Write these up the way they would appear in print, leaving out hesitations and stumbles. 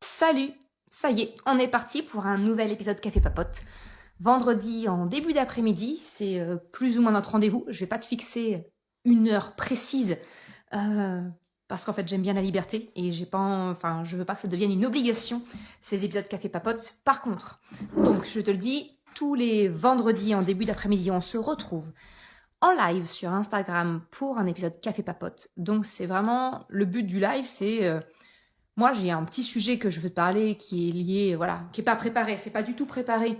Salut! Ça y est, on est parti pour un nouvel épisode Café Papote. Vendredi en début d'après-midi, c'est plus ou moins notre rendez-vous. Je vais pas te fixer une heure précise parce qu'en fait j'aime bien la liberté et je veux pas que ça devienne une obligation ces épisodes Café Papote. Par contre, donc je te le dis, tous les vendredis en début d'après-midi, on se retrouve en live sur Instagram pour un épisode Café Papote. Donc c'est vraiment le but du live, c'est moi, j'ai un petit sujet que je veux te parler qui est lié, voilà, qui est pas préparé, c'est pas du tout préparé.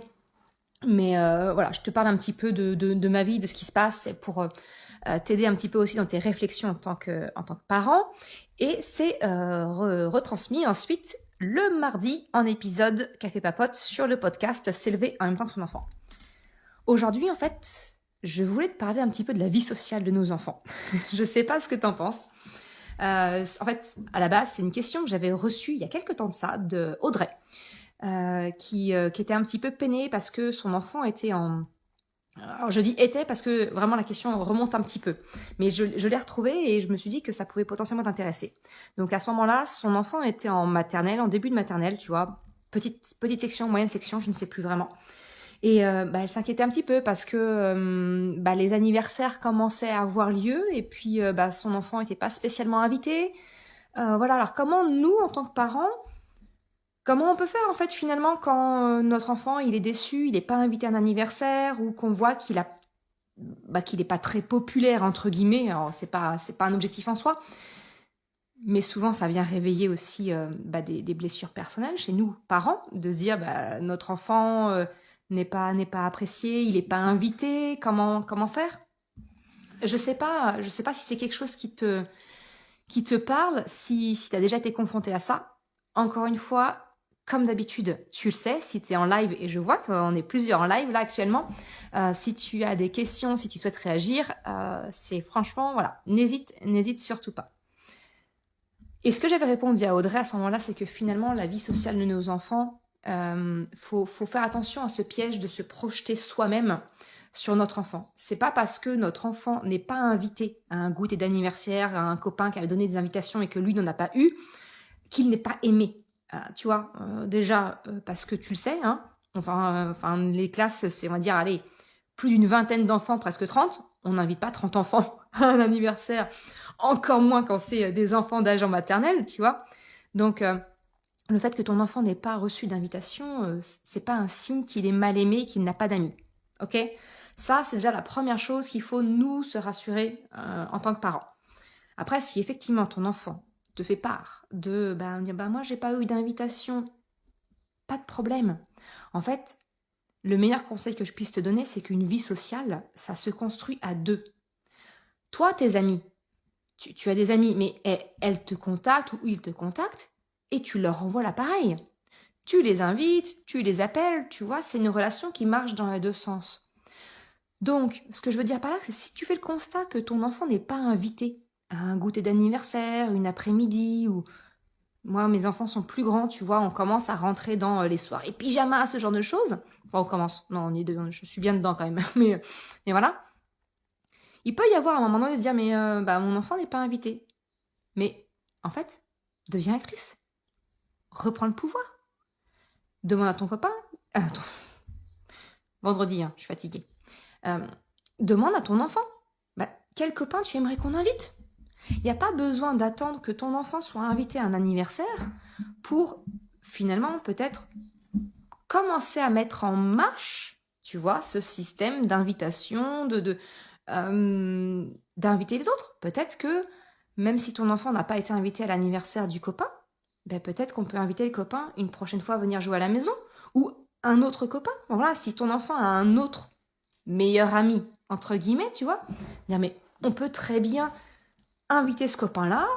Mais voilà, je te parle un petit peu de ma vie, de ce qui se passe pour t'aider un petit peu aussi dans tes réflexions en tant que parent. Et c'est retransmis ensuite le mardi en épisode Café Papote sur le podcast S'élever en même temps que son enfant. Aujourd'hui, en fait, je voulais te parler un petit peu de la vie sociale de nos enfants. Je sais pas ce que t'en penses. En fait, à la base, c'est une question que j'avais reçue il y a quelques temps de ça, de Audrey, qui était un petit peu peinée parce que son enfant était en... Alors je dis était parce que vraiment la question remonte un petit peu. Mais je l'ai retrouvée et je me suis dit que ça pouvait potentiellement t'intéresser. Donc à ce moment-là, son enfant était en maternelle, en début de maternelle, tu vois. Petite section, moyenne section, je ne sais plus vraiment. Et elle s'inquiétait un petit peu parce que les anniversaires commençaient à avoir lieu et puis son enfant n'était pas spécialement invité. Voilà, alors comment nous, en tant que parents, comment on peut faire en fait finalement quand notre enfant il est déçu, il n'est pas invité à un anniversaire ou qu'on voit qu'il n'est pas très populaire entre guillemets. Alors c'est pas un objectif en soi, mais souvent ça vient réveiller aussi des blessures personnelles chez nous parents, de se dire notre enfant n'est pas apprécié, il n'est pas invité, comment faire? Je sais pas si c'est quelque chose qui te parle, si tu as déjà été confronté à ça. Encore une fois, comme d'habitude, tu le sais, si tu es en live, et je vois qu'on est plusieurs en live là actuellement, si tu as des questions, si tu souhaites réagir, c'est franchement, voilà, n'hésite surtout pas. Et ce que j'avais répondu à Audrey à ce moment-là, c'est que finalement, la vie sociale de nos enfants, faut faire attention à ce piège de se projeter soi-même sur notre enfant. C'est pas parce que notre enfant n'est pas invité à un goûter d'anniversaire, à un copain qui avait donné des invitations et que lui n'en a pas eu, qu'il n'est pas aimé. Tu vois, déjà, parce que tu le sais, hein, les classes, c'est, on va dire, allez, plus d'une vingtaine d'enfants, presque 30. On n'invite pas 30 enfants à un anniversaire, encore moins quand c'est des enfants d'âge en maternelle, tu vois. Donc, le fait que ton enfant n'ait pas reçu d'invitation, c'est pas un signe qu'il est mal aimé, qu'il n'a pas d'amis. Ok? Ça, c'est déjà la première chose qu'il faut nous se rassurer en tant que parents. Après, si effectivement ton enfant te fait part de moi j'ai pas eu d'invitation, pas de problème. En fait, le meilleur conseil que je puisse te donner, c'est qu'une vie sociale, ça se construit à deux. Toi, tes amis, tu as des amis, mais elles te contactent ou ils te contactent et tu leur envoies l'appareil. Tu les invites, tu les appelles, tu vois, c'est une relation qui marche dans les deux sens. Donc, ce que je veux dire par là, c'est si tu fais le constat que ton enfant n'est pas invité à un goûter d'anniversaire, une après-midi, ou moi, mes enfants sont plus grands, tu vois, on commence à rentrer dans les soirées pyjama, ce genre de choses. Enfin, on commence. Non, je suis bien dedans quand même. Mais voilà. Il peut y avoir un moment donné de se dire, mais mon enfant n'est pas invité. Mais en fait, deviens actrice. Reprends le pouvoir. Demande à ton copain. Vendredi, hein, je suis fatiguée. Demande à ton enfant. Quel copain tu aimerais qu'on invite? Il n'y a pas besoin d'attendre que ton enfant soit invité à un anniversaire pour finalement peut-être commencer à mettre en marche, tu vois, ce système d'invitation, d'inviter les autres. Peut-être que même si ton enfant n'a pas été invité à l'anniversaire du copain, peut-être qu'on peut inviter le copain une prochaine fois à venir jouer à la maison ou un autre copain. Bon, voilà, si ton enfant a un autre meilleur ami, entre guillemets, tu vois, dire mais on peut très bien inviter ce copain-là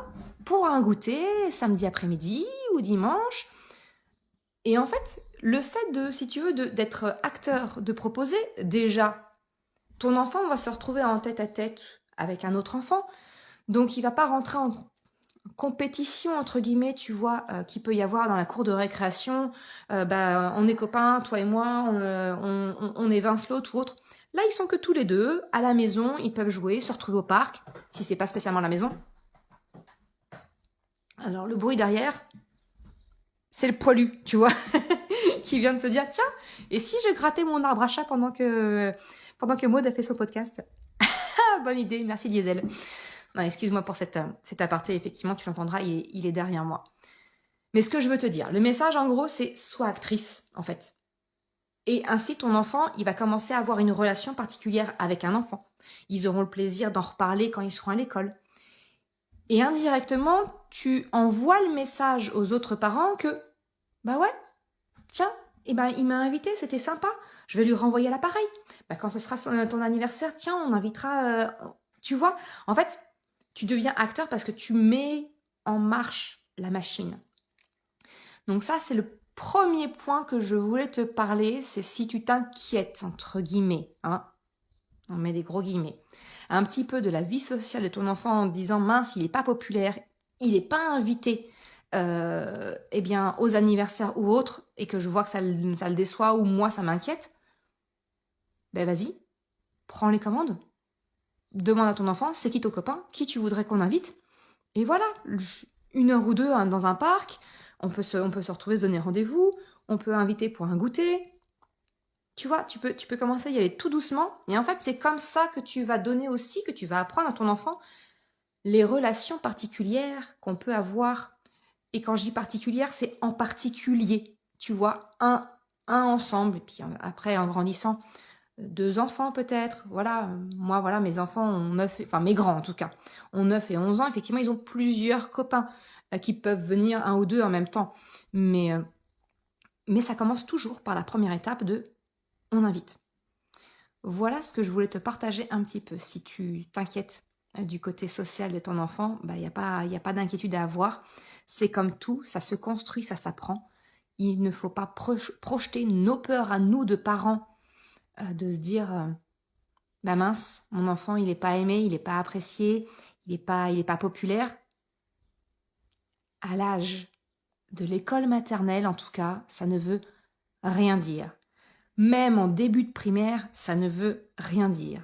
pour un goûter samedi après-midi ou dimanche. Et en fait, le fait si tu veux, d'être acteur, de proposer, déjà, ton enfant va se retrouver en tête-à-tête avec un autre enfant. Donc, il va pas rentrer en compétition, entre guillemets, tu vois, qu'il peut y avoir dans la cour de récréation. On est copains, toi et moi, on évince l'autre ou autre. Là, ils sont que tous les deux, à la maison, ils peuvent jouer, se retrouver au parc, si c'est pas spécialement la maison. Alors, le bruit derrière, c'est le poilu, tu vois, qui vient de se dire, tiens, et si je grattais mon arbre à chat pendant que Maud a fait son podcast? Ah, bonne idée, merci Diesel. Non, excuse-moi pour cet aparté, effectivement, tu l'entendras, il est derrière moi. Mais ce que je veux te dire, le message en gros, c'est sois actrice, en fait. Et ainsi, ton enfant, il va commencer à avoir une relation particulière avec un enfant. Ils auront le plaisir d'en reparler quand ils seront à l'école. Et indirectement, tu envoies le message aux autres parents que, bah ouais, tiens, eh ben, il m'a invité, c'était sympa, je vais lui renvoyer l'appareil. Bah, quand ce sera ton anniversaire, tiens, on invitera... tu vois, en fait, tu deviens acteur parce que tu mets en marche la machine. Donc ça, c'est le premier point que je voulais te parler, c'est si tu t'inquiètes, entre guillemets, hein, on met des gros guillemets, un petit peu de la vie sociale de ton enfant en disant, mince, il n'est pas populaire, il n'est pas invité eh bien, aux anniversaires ou autres, et que je vois que ça le déçoit ou moi, ça m'inquiète, ben vas-y, prends les commandes. Demande à ton enfant, c'est qui ton copain, qui tu voudrais qu'on invite, et voilà, 1 heure ou 2 hein, dans un parc, on peut se retrouver, se donner rendez-vous, on peut inviter pour un goûter. Tu vois, tu peux commencer à y aller tout doucement. Et en fait, c'est comme ça que tu vas donner aussi, que tu vas apprendre à ton enfant les relations particulières qu'on peut avoir. Et quand je dis particulière, c'est en particulier. Tu vois, un ensemble. Et puis après, en grandissant, 2 enfants peut-être. Voilà, moi, voilà, mes enfants ont 9, enfin mes grands en tout cas, ont 9 et 11 ans. Effectivement, ils ont plusieurs copains qui peuvent venir 1 ou 2 en même temps. Mais ça commence toujours par la première étape de on invite. Voilà ce que je voulais te partager un petit peu. Si tu t'inquiètes du côté social de ton enfant, il n'y a pas d'inquiétude à avoir. C'est comme tout, ça se construit, ça s'apprend. Il ne faut pas projeter nos peurs à nous de parents, de se dire bah mince, mon enfant il n'est pas aimé, il n'est pas apprécié, il n'est pas populaire. À l'âge de l'école maternelle, en tout cas, ça ne veut rien dire. Même en début de primaire, ça ne veut rien dire.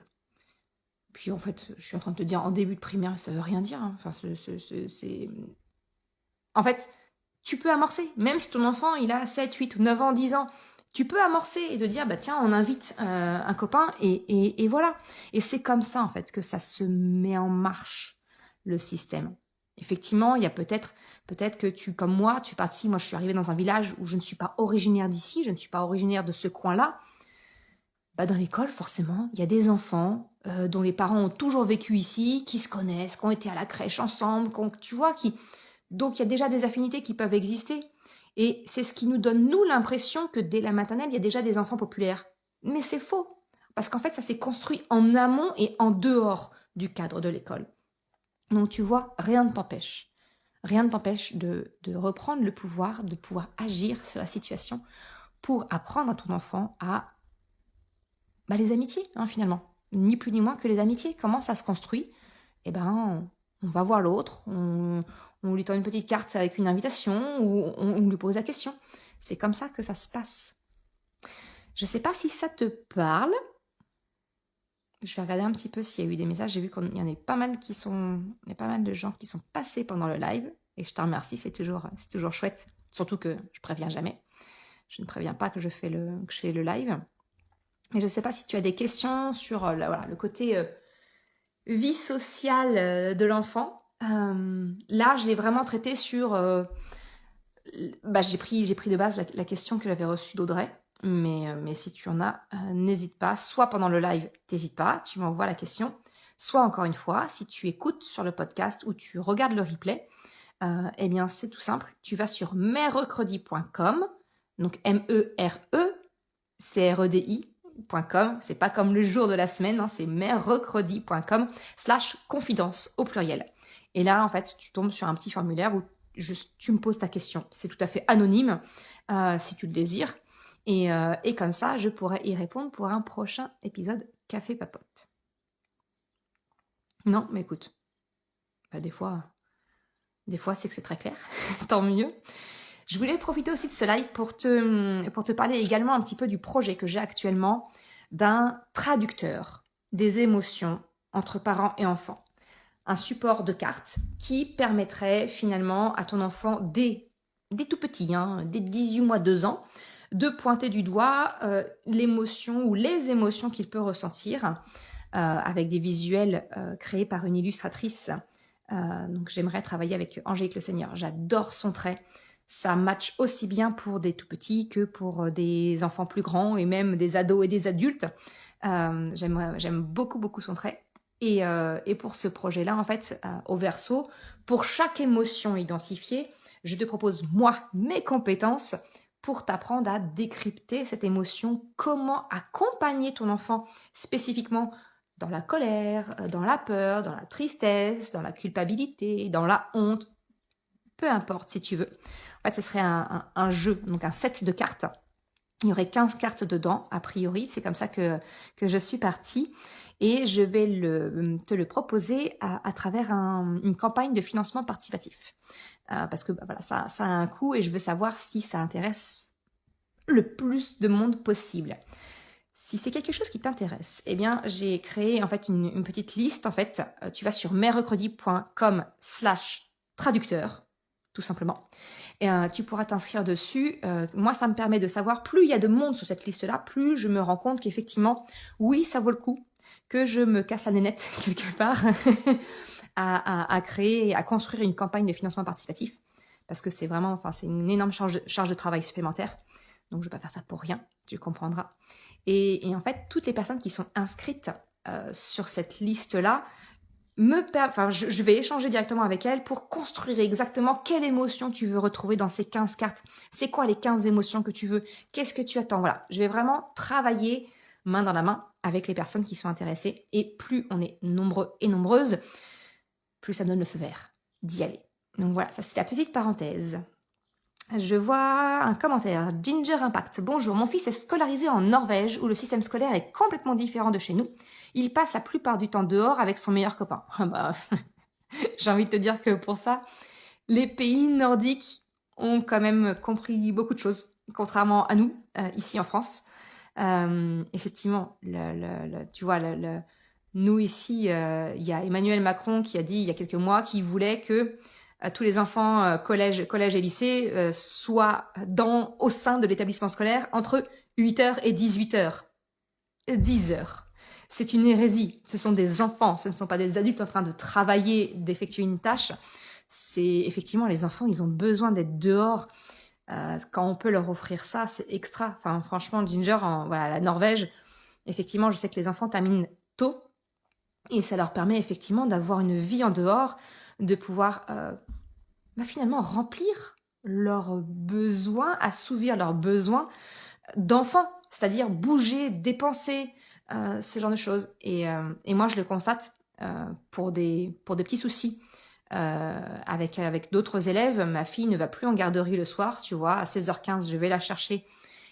Puis en fait, je suis en train de te dire en début de primaire, ça veut rien dire. Hein. Enfin, c'est... En fait, tu peux amorcer. Même si ton enfant, il a 7, 8 ou 9 ans, 10 ans, tu peux amorcer et de dire, bah tiens, on invite un copain et voilà. Et c'est comme ça, en fait, que ça se met en marche, le système. Effectivement, il y a peut-être que tu, comme moi, tu es parti, moi je suis arrivée dans un village où je ne suis pas originaire d'ici, je ne suis pas originaire de ce coin-là. Bah dans l'école, forcément, il y a des enfants dont les parents ont toujours vécu ici, qui se connaissent, qui ont été à la crèche ensemble, tu vois, donc il y a déjà des affinités qui peuvent exister. Et c'est ce qui nous donne, nous, l'impression que dès la maternelle, il y a déjà des enfants populaires. Mais c'est faux, parce qu'en fait, ça s'est construit en amont et en dehors du cadre de l'école. Donc tu vois, rien ne t'empêche. Rien ne t'empêche de reprendre le pouvoir, de pouvoir agir sur la situation pour apprendre à ton enfant à les amitiés, hein, finalement. Ni plus ni moins que les amitiés. Comment ça se construit? Eh ben, on va voir l'autre, on lui tend une petite carte avec une invitation ou on lui pose la question. C'est comme ça que ça se passe. Je ne sais pas si ça te parle. Je vais regarder un petit peu s'il y a eu des messages. J'ai vu qu'il y en a pas mal il y a pas mal de gens qui sont passés pendant le live. Et je te remercie, c'est toujours chouette. Surtout que je préviens jamais. Je ne préviens pas que je fais le live. Mais je ne sais pas si tu as des questions sur le côté vie sociale de l'enfant. Là, je l'ai vraiment traité sur... j'ai pris de base la question que j'avais reçue d'Audrey. Mais si tu en as, n'hésite pas. Soit pendant le live, n'hésite pas, tu m'envoies la question. Soit encore une fois, si tu écoutes sur le podcast ou tu regardes le replay, eh bien c'est tout simple. Tu vas sur merrecredi.com, donc MERECREDI.com, c'est pas comme le jour de la semaine, hein, c'est merrecredi.com/confidence au pluriel. Et là, en fait, tu tombes sur un petit formulaire où tu me poses ta question. C'est tout à fait anonyme, si tu le désires. Et comme ça, je pourrais y répondre pour un prochain épisode Café Papote. Non, mais écoute, des fois c'est que c'est très clair, tant mieux. Je voulais profiter aussi de ce live pour te parler également un petit peu du projet que j'ai actuellement d'un traducteur des émotions entre parents et enfants. Un support de cartes qui permettrait finalement à ton enfant, dès des tout petits, hein, des 18 mois, 2 ans, de pointer du doigt l'émotion ou les émotions qu'il peut ressentir avec des visuels créés par une illustratrice. Donc j'aimerais travailler avec Angélique Le Seigneur. J'adore son trait. Ça match aussi bien pour des tout petits que pour des enfants plus grands et même des ados et des adultes. J'aime beaucoup, beaucoup son trait. Et pour ce projet-là, en fait, au verso, pour chaque émotion identifiée, je te propose, moi, mes compétences pour t'apprendre à décrypter cette émotion, comment accompagner ton enfant spécifiquement dans la colère, dans la peur, dans la tristesse, dans la culpabilité, dans la honte, peu importe si tu veux. En fait, ce serait un jeu, donc un set de cartes. Il y aurait 15 cartes dedans, a priori, c'est comme ça que je suis partie. Et je vais te le proposer à travers une campagne de financement participatif. Parce que voilà, ça a un coût et je veux savoir si ça intéresse le plus de monde possible. Si c'est quelque chose qui t'intéresse, eh bien, j'ai créé en fait une petite liste. En fait, tu vas sur merrecredi.com/traducteur, tout simplement. Et tu pourras t'inscrire dessus. Moi, ça me permet de savoir, plus il y a de monde sur cette liste-là, plus je me rends compte qu'effectivement, oui, ça vaut le coup, que je me casse la nénette quelque part à créer, à construire une campagne de financement participatif. Parce que c'est vraiment, enfin, c'est une énorme charge de travail supplémentaire. Donc, je ne vais pas faire ça pour rien, tu comprendras. Et en fait, toutes les personnes qui sont inscrites sur cette liste-là, je vais échanger directement avec elles pour construire exactement quelle émotion tu veux retrouver dans ces 15 cartes. C'est quoi les 15 émotions que tu veux? Qu'est-ce que tu attends? Voilà, je vais vraiment travailler main dans la main avec les personnes qui sont intéressées. Et plus on est nombreux et nombreuses, plus ça donne le feu vert d'y aller. Donc voilà, ça c'est la petite parenthèse. Je vois un commentaire. Ginger Impact. Bonjour, mon fils est scolarisé en Norvège où le système scolaire est complètement différent de chez nous. Il passe la plupart du temps dehors avec son meilleur copain. J'ai envie de te dire que pour ça, les pays nordiques ont quand même compris beaucoup de choses, contrairement à nous, ici en France. Effectivement, tu vois, nous ici, il y a Emmanuel Macron qui a dit il y a quelques mois qu'il voulait que tous les enfants collège et lycée soient au sein de l'établissement scolaire entre 8h et 18h. 10h. C'est une hérésie. Ce sont des enfants, ce ne sont pas des adultes en train de travailler, d'effectuer une tâche. C'est effectivement, les enfants, ils ont besoin d'être dehors. Quand on peut leur offrir ça, c'est extra. Enfin, franchement, Ginger, voilà, la Norvège, effectivement, je sais que les enfants terminent tôt et ça leur permet effectivement d'avoir une vie en dehors, de pouvoir finalement remplir leurs besoins, assouvir leurs besoins d'enfants, c'est-à-dire bouger, dépenser, ce genre de choses. Et moi, je le constate pour des petits soucis. Avec d'autres élèves, ma fille ne va plus en garderie le soir, tu vois, à 16h15, je vais la chercher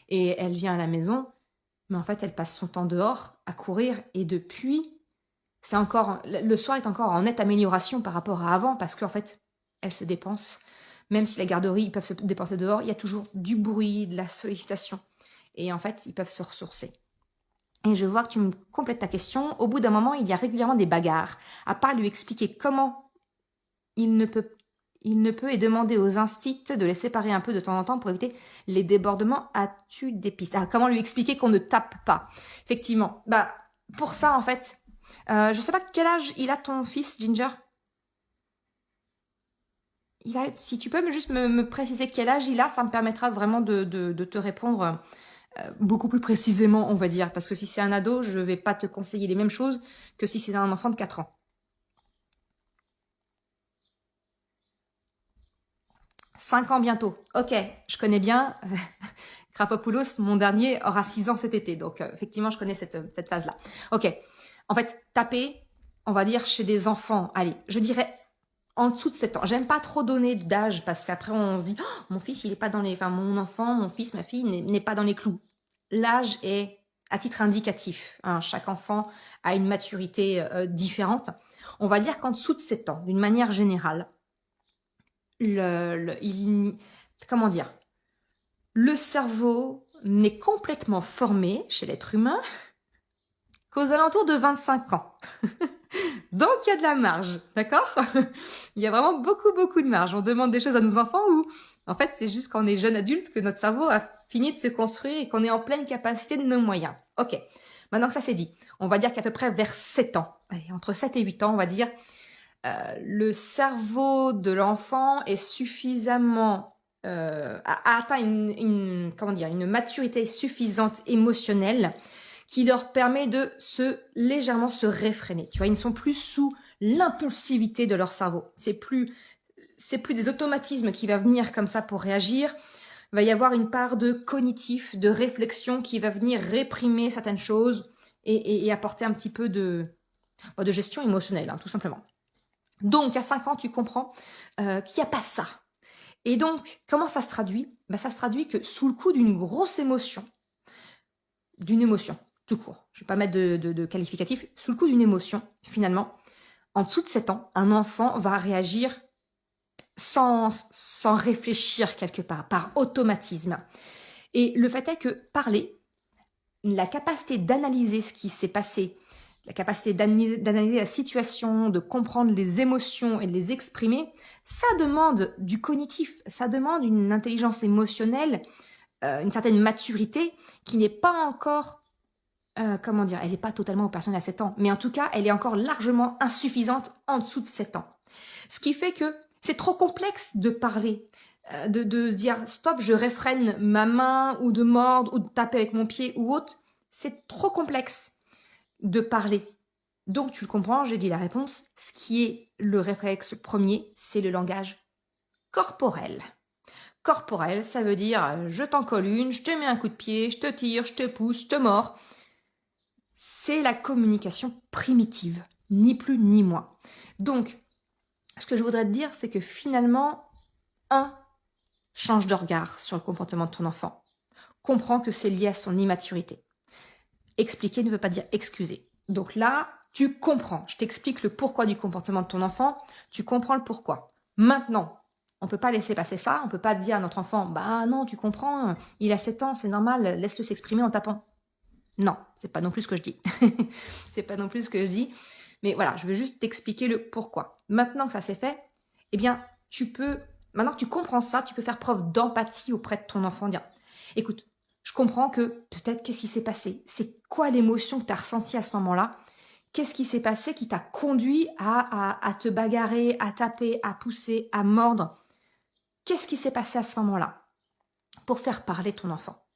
et elle vient à la maison, mais en fait, elle passe son temps dehors à courir et depuis, le soir est encore en nette amélioration par rapport à avant parce qu'en fait, elle se dépense. Même si la garderie, ils peuvent se dépenser dehors, il y a toujours du bruit, de la sollicitation. Et en fait, ils peuvent se ressourcer. Et je vois que tu me complètes ta question. Au bout d'un moment, il y a régulièrement des bagarres. À part lui expliquer comment il ne peut et demander aux instits de les séparer un peu de temps en temps pour éviter les débordements. As-tu des pistes? Comment lui expliquer qu'on ne tape pas? Effectivement. Pour ça, en fait, je sais pas quel âge il a ton fils, Ginger. Si tu peux juste me préciser quel âge il a, ça me permettra vraiment de te répondre beaucoup plus précisément, on va dire. Parce que si c'est un ado, je ne vais pas te conseiller les mêmes choses que si c'est un enfant de 4 ans. 5 ans bientôt. Ok, je connais bien. Krapopoulos, mon dernier, aura 6 ans cet été. Donc, effectivement, je connais cette phase-là. Ok. En fait, taper, on va dire, chez des enfants, allez, je dirais en dessous de 7 ans. J'aime pas trop donner d'âge parce qu'après, on se dit, oh, mon fils, il est pas dans les... Enfin, mon enfant, mon fils, ma fille n'est pas dans les clous. L'âge est à titre indicatif. Hein. Chaque enfant a une maturité différente. On va dire qu'en dessous de 7 ans, d'une manière générale, comment dire, le cerveau n'est complètement formé chez l'être humain qu'aux alentours de 25 ans. Donc, il y a de la marge, d'accord? Il y a vraiment beaucoup, beaucoup de marge. On demande des choses à nos enfants où En fait, c'est juste quand on est jeune adulte que notre cerveau a fini de se construire et qu'on est en pleine capacité de nos moyens. Ok, maintenant que ça c'est dit, on va dire qu'à peu près vers 7 ans, allez, entre 7 et 8 ans, on va dire, le cerveau de l'enfant est suffisamment a atteint une maturité suffisante émotionnelle qui leur permet de légèrement se réfréner. Tu vois, ils ne sont plus sous l'impulsivité de leur cerveau. C'est plus des automatismes qui va venir comme ça pour réagir. Il va y avoir une part de cognitif, de réflexion qui va venir réprimer certaines choses et apporter un petit peu de gestion émotionnelle, hein, tout simplement. Donc, à 5 ans, tu comprends qu'il n'y a pas ça. Et donc, comment ça se traduit ? Ça se traduit que sous le coup d'une grosse émotion, tout court, je ne vais pas mettre de qualificatif, sous le coup d'une émotion, finalement, en dessous de 7 ans, un enfant va réagir sans réfléchir quelque part, par automatisme. Et le fait est que parler, la capacité d'analyser ce qui s'est passé, la capacité d'analyser la situation, de comprendre les émotions et de les exprimer, ça demande du cognitif, ça demande une intelligence émotionnelle, une certaine maturité qui n'est pas encore, elle n'est pas totalement opérationnelle à 7 ans, mais en tout cas, elle est encore largement insuffisante en dessous de 7 ans. Ce qui fait que c'est trop complexe de parler, de se dire stop, je réfrène ma main ou de mordre ou de taper avec mon pied ou autre. C'est trop complexe de parler. Donc, tu le comprends, j'ai dit la réponse. Ce qui est le réflexe premier, c'est le langage corporel. Corporel, ça veut dire je t'en colle une, je te mets un coup de pied, je te tire, je te pousse, je te mords. C'est la communication primitive, ni plus ni moins. Donc, ce que je voudrais te dire, c'est que finalement, change de regard sur le comportement de ton enfant. Comprends que c'est lié à son immaturité. Expliquer ne veut pas dire excuser. Donc là, tu comprends. Je t'explique le pourquoi du comportement de ton enfant. Tu comprends le pourquoi. Maintenant, on ne peut pas laisser passer ça. On ne peut pas dire à notre enfant, bah non, tu comprends, il a 7 ans, c'est normal, laisse-le s'exprimer en tapant. Non, c'est pas non plus ce que je dis. C'est pas non plus ce que je dis. Mais voilà, je veux juste t'expliquer le pourquoi. Maintenant que ça s'est fait, eh bien, maintenant que tu comprends ça, tu peux faire preuve d'empathie auprès de ton enfant. Dire, écoute, je comprends que peut-être qu'est-ce qui s'est passé ? C'est quoi l'émotion que tu as ressentie à ce moment-là ? Qu'est-ce qui s'est passé qui t'a conduit à te bagarrer, à taper, à pousser, à mordre ? Qu'est-ce qui s'est passé à ce moment-là ? Pour faire parler ton enfant.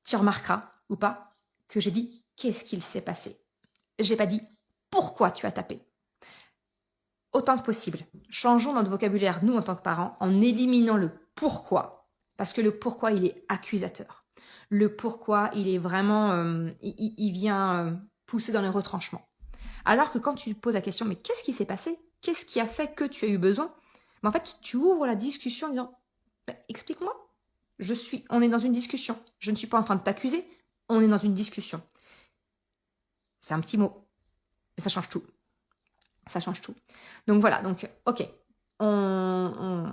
Tu remarqueras, ou pas, que j'ai dit qu'est-ce qu'il s'est passé. J'ai pas dit pourquoi tu as tapé. Autant que possible, changeons notre vocabulaire, nous, en tant que parents, en éliminant le pourquoi. Parce que le pourquoi, il est accusateur. Le pourquoi, il est vraiment... il vient pousser dans les retranchements. Alors que quand tu te poses la question, mais qu'est-ce qui s'est passé ? Qu'est-ce qui a fait que tu as eu besoin ? Mais en fait, tu ouvres la discussion en disant, explique-moi. On est dans une discussion. Je ne suis pas en train de t'accuser. On est dans une discussion. C'est un petit mot. Mais ça change tout. Ça change tout. Donc voilà, ok. On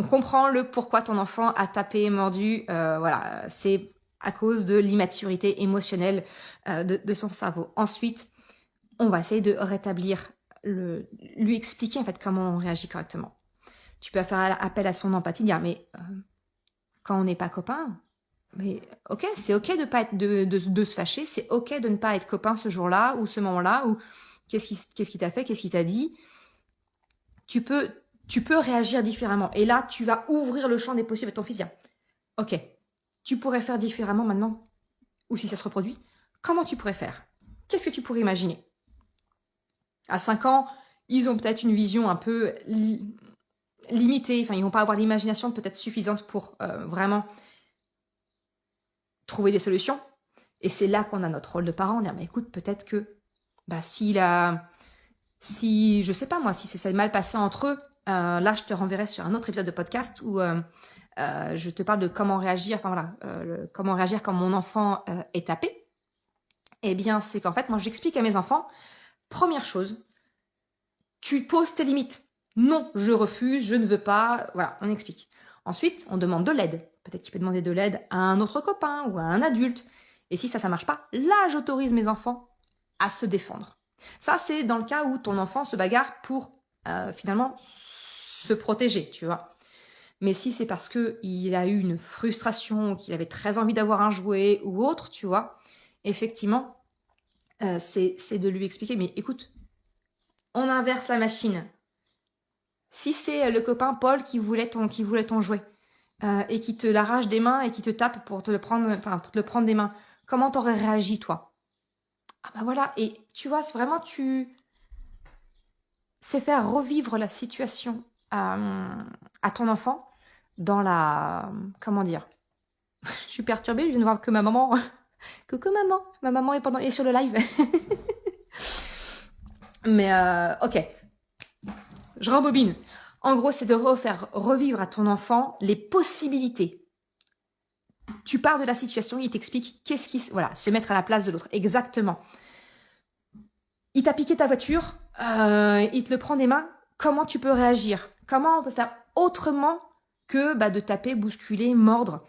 comprend le pourquoi ton enfant a tapé, mordu. Voilà, c'est à cause de l'immaturité émotionnelle de son cerveau. Ensuite, on va essayer de rétablir, lui expliquer en fait comment on réagit correctement. Tu peux faire appel à son empathie, dire mais quand on n'est pas copains, mais ok, c'est ok de pas être de se fâcher, c'est ok de ne pas être copain ce jour-là ou ce moment-là ou qu'est-ce qui t'a fait, qu'est-ce qui t'a dit. Tu peux réagir différemment. Et là, tu vas ouvrir le champ des possibles à ton fils. Dire, ok, tu pourrais faire différemment maintenant, ou si ça se reproduit, comment tu pourrais faire ? Qu'est-ce que tu pourrais imaginer ? À 5 ans, ils ont peut-être une vision un peu limitée, enfin, ils vont pas avoir l'imagination peut-être suffisante pour vraiment trouver des solutions. Et c'est là qu'on a notre rôle de parent, dire, mais écoute, peut-être que si je sais pas moi, si ça s'est mal passé entre eux, là je te renverrai sur un autre épisode de podcast où je te parle de comment réagir, comment réagir quand mon enfant est tapé. Eh bien, c'est qu'en fait, moi j'explique à mes enfants, première chose, tu poses tes limites. Non, je refuse, je ne veux pas, voilà, on explique. Ensuite, on demande de l'aide. Peut-être qu'il peut demander de l'aide à un autre copain ou à un adulte. Et si ça marche pas, là j'autorise mes enfants à se défendre. Ça, c'est dans le cas où ton enfant se bagarre pour finalement se protéger, tu vois. Mais si c'est parce qu'il a eu une frustration, qu'il avait très envie d'avoir un jouet ou autre, tu vois, effectivement, c'est de lui expliquer, mais écoute, on inverse la machine. Si c'est le copain Paul qui voulait ton jouet et qui te l'arrache des mains et qui te tape pour te le prendre des mains, comment t'aurais réagi, toi? Ah bah voilà, et tu vois, c'est vraiment, c'est faire revivre la situation à ton enfant dans la... Comment dire? Je suis perturbée, je viens de voir que ma maman... Coucou maman, ma maman est sur le live. Mais ok, je rembobine. En gros, c'est de refaire revivre à ton enfant les possibilités. Tu pars de la situation, il t'explique qu'est-ce qui... Voilà, se mettre à la place de l'autre, exactement. Il t'a piqué ta voiture, il te le prend des mains, comment tu peux réagir? Comment on peut faire autrement que de taper, bousculer, mordre?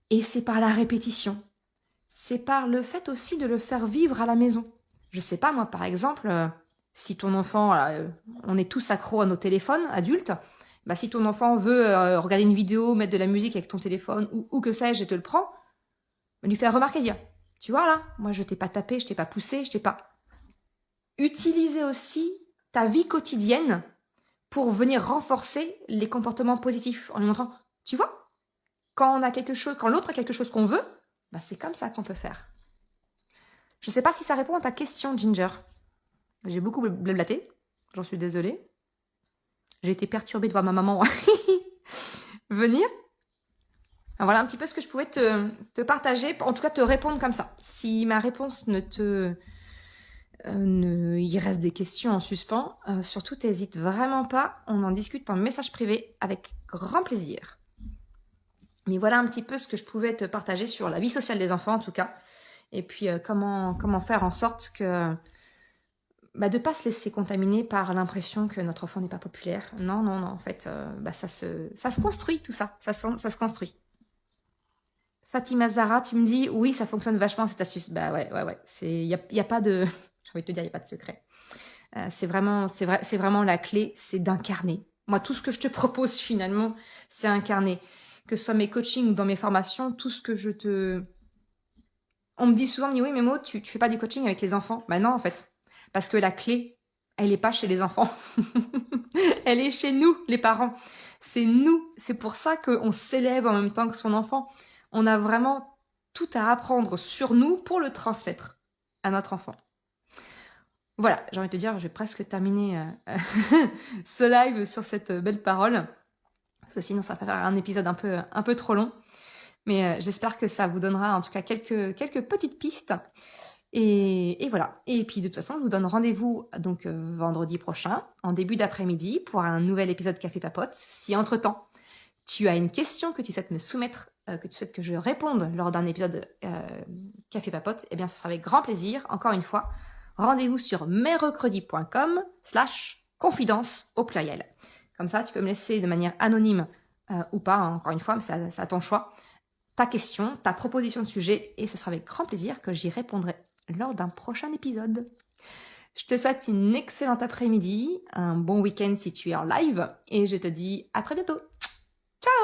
Et c'est par la répétition. C'est par le fait aussi de le faire vivre à la maison. Je sais pas, moi, par exemple, si ton enfant, on est tous accros à nos téléphones adultes, si ton enfant veut regarder une vidéo, mettre de la musique avec ton téléphone, ou que sais-je, et te le prend, lui faire remarquer, dire, tu vois là, moi je t'ai pas tapé, je t'ai pas poussé, je t'ai pas... Utiliser aussi ta vie quotidienne pour venir renforcer les comportements positifs, en lui montrant, tu vois, quand l'autre a quelque chose qu'on veut, c'est comme ça qu'on peut faire. Je sais pas si ça répond à ta question, Ginger. J'ai beaucoup blablaté, j'en suis désolée. J'ai été perturbée de voir ma maman venir. Voilà un petit peu ce que je pouvais te partager, en tout cas te répondre comme ça. Si ma réponse il reste des questions en suspens, surtout t'hésites vraiment pas, on en discute en message privé avec grand plaisir. Mais voilà un petit peu ce que je pouvais te partager sur la vie sociale des enfants en tout cas. Et puis comment faire en sorte que de ne pas se laisser contaminer par l'impression que notre enfant n'est pas populaire. Non, en fait, ça se construit tout ça, ça se construit. Fatima Zara, tu me dis, oui, ça fonctionne vachement cette astuce. Ouais, il y a pas de... J'ai envie de te dire, il n'y a pas de secret. C'est vraiment la clé, c'est d'incarner. Moi, tout ce que je te propose finalement, c'est incarner. Que ce soit mes coachings ou dans mes formations, tout ce que je te... On me dit souvent, oui, mais Maud, tu fais pas du coaching avec les enfants. Non, en fait. Parce que la clé, elle n'est pas chez les enfants. Elle est chez nous, les parents. C'est nous. C'est pour ça qu'on s'élève en même temps que son enfant. On a vraiment tout à apprendre sur nous pour le transmettre à notre enfant. Voilà, j'ai envie de te dire, je vais presque terminer ce live sur cette belle parole. Parce que sinon, ça va faire un épisode un peu trop long. Mais j'espère que ça vous donnera en tout cas quelques petites pistes. Et voilà. Et puis de toute façon, je vous donne rendez-vous donc vendredi prochain, en début d'après-midi, pour un nouvel épisode Café Papote. Si entre-temps, tu as une question que tu souhaites me soumettre, que tu souhaites que je réponde lors d'un épisode Café Papote, ça sera avec grand plaisir. Encore une fois, rendez-vous sur merrecredi.com/confidence au pluriel. Comme ça, tu peux me laisser de manière anonyme ou pas, encore une fois, mais c'est à ton choix, ta question, ta proposition de sujet, et ce sera avec grand plaisir que j'y répondrai lors d'un prochain épisode. Je te souhaite une excellente après-midi, un bon week-end si tu es en live, et je te dis à très bientôt. Ciao!